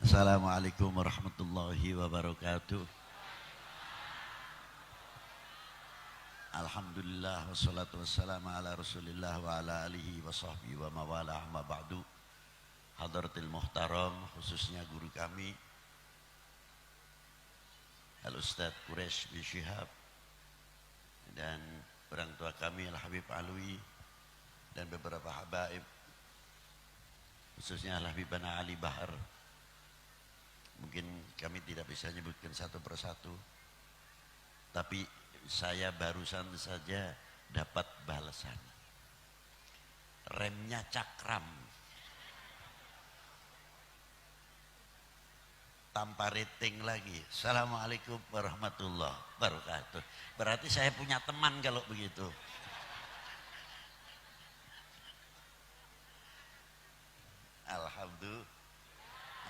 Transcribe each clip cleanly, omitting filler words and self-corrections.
Assalamualaikum warahmatullahi wabarakatuh. Alhamdulillah wassalatu wassalamu ala rasulillah wa ala alihi wa sahbihi wa mawala amma ba'du. Hadratil muhtaram, khususnya guru kami Al-Ustadz Quraish bin Syihab, dan orang tua kami Al-Habib Alwi, dan beberapa habaib, khususnya Al-Habibana Ali Bahar. Mungkin kami tidak bisa menyebutkan satu persatu, tapi saya barusan saja dapat balasan. Remnya cakram, tanpa rating lagi. Assalamualaikum warahmatullahi wabarakatuh. Berarti saya punya teman kalau begitu.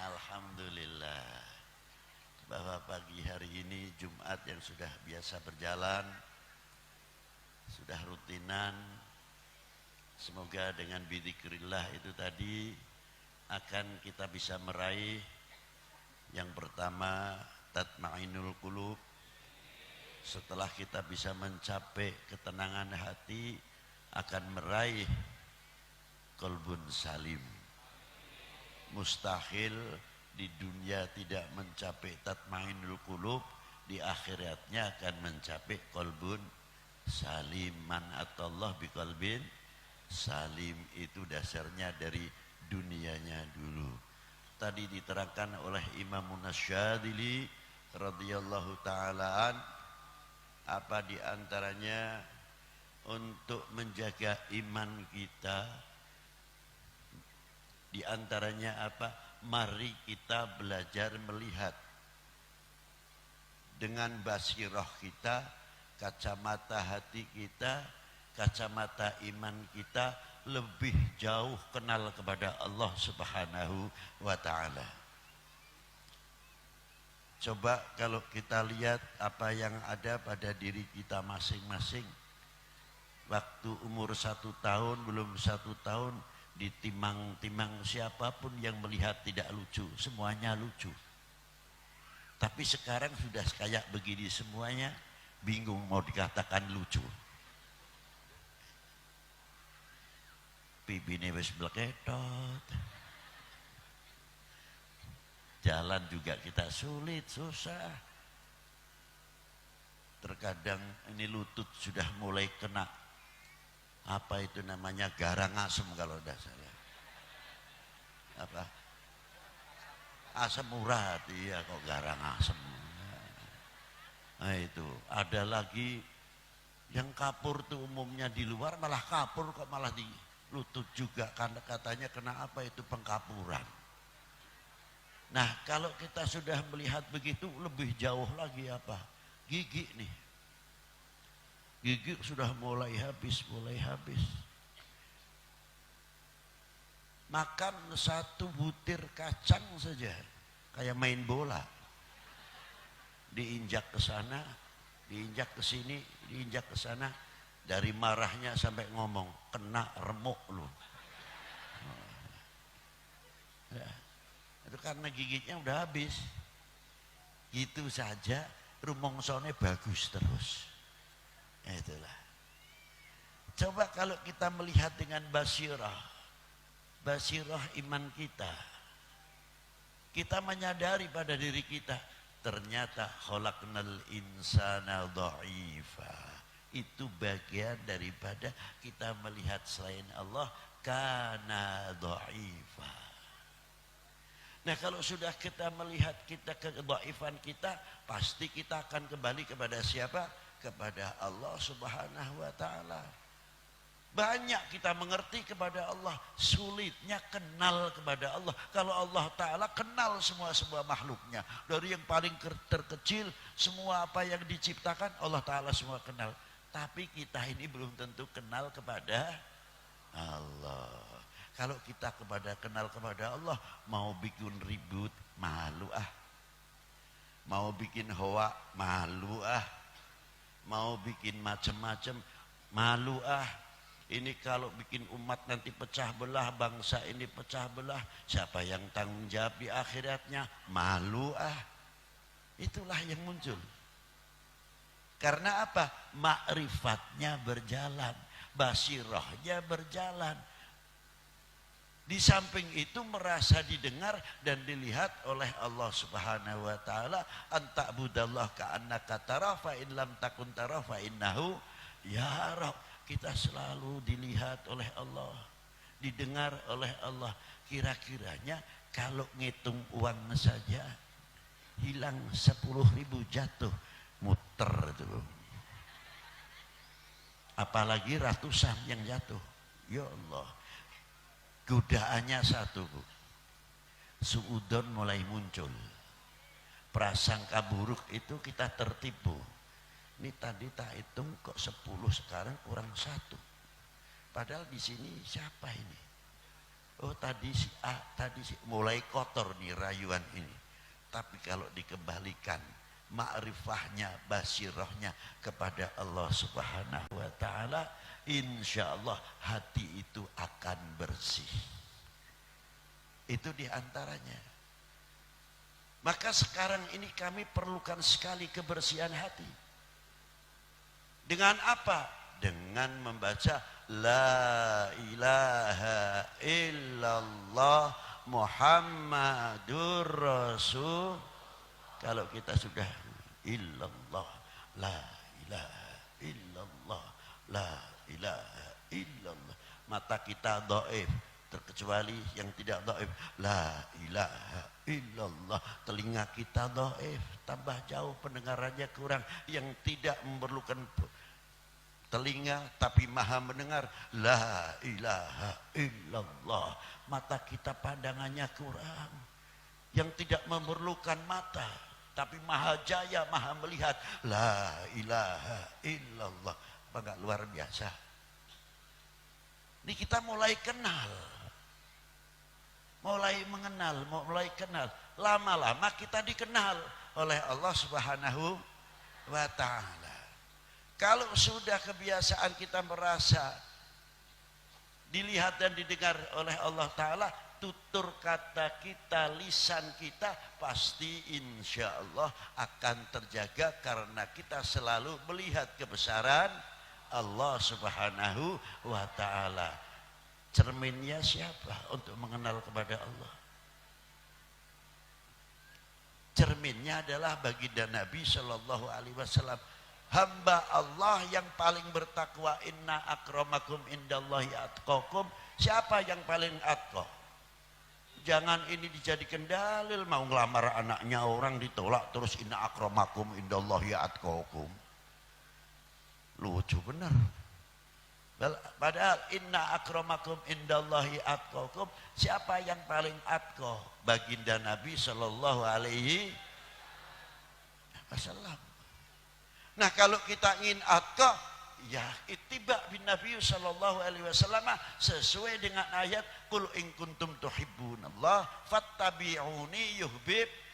Alhamdulillah bahwa pagi hari ini Jumat yang sudah biasa berjalan, sudah rutinan, semoga dengan bidzikrillah itu tadi akan kita bisa meraih yang pertama tatmainul qulub. Setelah kita bisa mencapai ketenangan hati, akan meraih qalbun salim. Mustahil di dunia tidak mencapai tatmainul qulub, di akhiratnya akan mencapai qalbun salim. Man atallah biqalbin salim, itu dasarnya dari dunianya dulu. Tadi diterangkan oleh Imam Munasyadzili radhiyallahu ta'ala, apa diantaranya untuk menjaga iman kita. Di antaranya apa? Mari kita belajar melihat dengan basirah kita, kacamata hati kita, kacamata iman kita, lebih jauh kenal kepada Allah Subhanahu wa ta'ala. Coba kalau kita lihat apa yang ada pada diri kita masing-masing. Waktu umur 1 tahun, belum 1 tahun, ditimang-timang siapapun yang melihat tidak lucu, semuanya lucu. Tapi sekarang sudah kayak begini semuanya, bingung mau dikatakan lucu. Pibine wis bleketot, jalan juga kita sulit, susah. Terkadang ini lutut sudah mulai kena apa itu namanya, garang asem kalau udah saya. Apa? Asam urat, iya kok garang asem. Nah itu, ada lagi yang kapur tuh umumnya di luar, malah kapur kok malah di lutut juga, karena katanya kena apa itu, pengkapuran. Nah kalau kita sudah melihat begitu, lebih jauh lagi apa? Gigi nih. Gigi sudah mulai habis. Makan 1 butir kacang saja kayak main bola, diinjak ke sana, diinjak ke sini, diinjak ke sana, dari marahnya sampai ngomong kena remuk lu. Ya, itu karena giginya udah habis. Gitu saja rumongsone bagus terus. Itulah. Coba kalau kita melihat dengan basirah iman kita, kita menyadari pada diri kita, ternyata khalaqnal insana dha'ifa. Itu bagian daripada kita melihat selain Allah, kana dha'ifa. Nah kalau sudah kita melihat kita kedhaifan kita, pasti kita akan kembali kepada siapa? Kepada Allah Subhanahu wa ta'ala. Banyak kita mengerti kepada Allah, sulitnya kenal kepada Allah. Kalau Allah ta'ala kenal semua makhluknya, dari yang paling terkecil, semua apa yang diciptakan Allah ta'ala semua kenal. Tapi kita ini belum tentu kenal kepada Allah. Kalau kita kenal kepada Allah, mau bikin ribut, malu ah. Mau bikin hoa, malu ah. Mau bikin macam-macam, malu ah. Ini kalau bikin umat nanti pecah belah, bangsa ini pecah belah, siapa yang tanggung jawab di akhiratnya? Malu ah. Itulah yang muncul. Karena apa? Ma'rifatnya berjalan, basirahnya berjalan. Di samping itu merasa didengar dan dilihat oleh Allah Subhanahu wa taala, anta'budallah ka'annaka tara fa in lam takun tara fa innahu yarah. Kita selalu dilihat oleh Allah, didengar oleh Allah. Kira-kiranya kalau ngitung uang saja hilang 10.000 jatuh, muter itu. Apalagi ratusan yang jatuh. Ya Allah. Godaannya satu, Bu. Suudon mulai muncul. Prasangka buruk itu kita tertipu. Ini tadi tak hitung kok 10, sekarang kurang 1. Padahal di sini siapa ini? Oh tadi si A, tadi si mulai kotor nih rayuan ini. Tapi kalau dikembalikan ma'rifahnya, basirahnya kepada Allah Subhanahu wa taala, insya Allah hati itu akan bersih. Itu diantaranya. Maka sekarang ini kami perlukan sekali kebersihan hati. Dengan apa? Dengan membaca La ilaha illallah Muhammadur Rasul. Kalau kita sudah illallah, la ilaha illallah, la ilaha illallah, mata kita dhaif, terkecuali yang tidak dhaif, la ilaha illallah. Telinga kita dhaif, tambah jauh pendengarannya kurang. Yang tidak memerlukan telinga tapi maha mendengar, la ilaha illallah. Mata kita pandangannya kurang. Yang tidak memerlukan mata tapi maha jaya, maha melihat, la ilaha illallah. Bangga luar biasa. Ini kita mulai kenal, mulai mengenal, mulai kenal. Lama-lama kita dikenal oleh Allah Subhanahu wa ta'ala. Kalau sudah kebiasaan kita merasa dilihat dan didengar oleh Allah ta'ala, tutur kata kita, lisan kita pasti insya Allah akan terjaga karena kita selalu melihat kebesaran Allah Subhanahu wa ta'ala. Cerminnya siapa untuk mengenal kepada Allah? Cerminnya adalah baginda Nabi Shallallahu Alaihi Wasallam, hamba Allah yang paling bertakwa. Inna akramakum indallahi atqakum. Siapa yang paling atqa? Jangan ini dijadikan dalil, mau ngelamar anaknya orang ditolak terus inna akramakum indallahi atqakum. Lucu benar. Padahal inna akramakum indallahi atqakum, siapa yang paling atqa? Baginda Nabi Sallallahu Alaihi Wasallam. Nah kalau kita ingin atqa, ya ittiba bin Nabi Sallallahu Alaihi Wasallam sesuai dengan ayat qul in kuntum tuhibbunallah fattabi'uni yuhbib.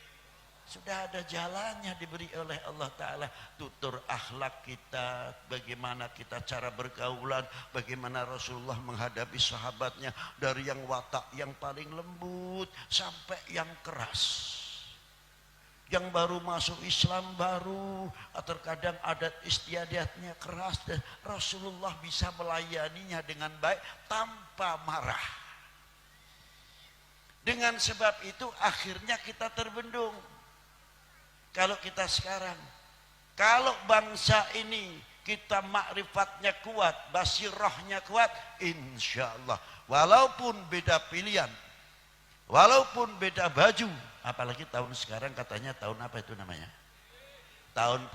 Sudah ada jalannya diberi oleh Allah Ta'ala. Tutur akhlak kita, bagaimana kita cara bergaulan, bagaimana Rasulullah menghadapi sahabatnya, dari yang watak yang paling lembut sampai yang keras. Yang baru masuk Islam baru, terkadang adat istiadatnya keras, dan Rasulullah bisa melayaninya dengan baik tanpa marah. Dengan sebab itu akhirnya kita terbendung. Kalau kita sekarang, kalau bangsa ini kita makrifatnya kuat, basirahnya kuat, insya Allah walaupun beda pilihan, walaupun beda baju, apalagi tahun sekarang katanya tahun apa itu namanya, tahun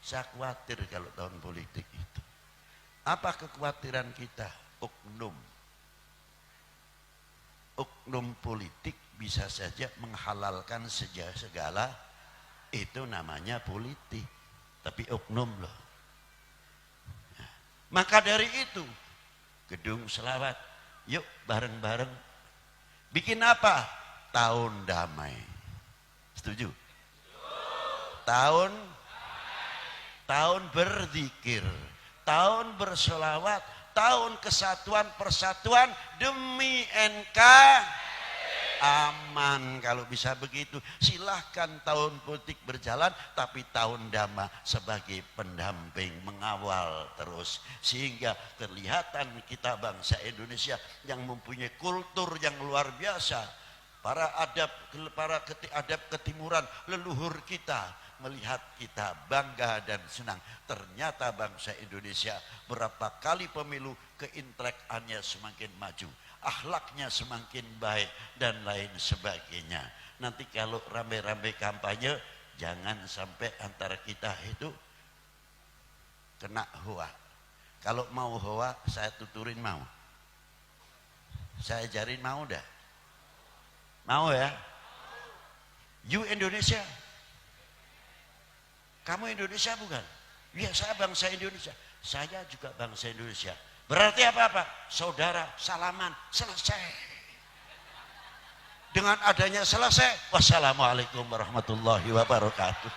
saya khawatir kalau tahun politik itu. Apa kekhawatiran kita? Oknum politik bisa saja menghalalkan segala, itu namanya politik, tapi oknum loh. Nah, maka dari itu gedung selawat, yuk bareng-bareng bikin apa? Tahun damai. Setuju? Tahun berzikir, tahun bersolawat, tahun kesatuan persatuan demi NKRI. Aman kalau bisa begitu. Silahkan tahun politik berjalan, tapi tahun damai sebagai pendamping, mengawal terus, sehingga kelihatan kita bangsa Indonesia yang mempunyai kultur yang luar biasa. Para adab ketimuran leluhur kita melihat kita bangga dan senang. Ternyata bangsa Indonesia berapa kali pemilu keintelektualnya semakin maju, akhlaknya semakin baik dan lain sebagainya. Nanti kalau rame-rame kampanye, jangan sampai antara kita itu kena hoa. Kalau mau hoa, saya tuturin mau. Saya ajarin mau dah. Mau ya? You Indonesia. Kamu Indonesia bukan? Ya, saya bangsa Indonesia. Saya juga bangsa Indonesia. Berarti apa-apa? Saudara, salaman, selesai. Dengan adanya selesai, wassalamualaikum warahmatullahi wabarakatuh.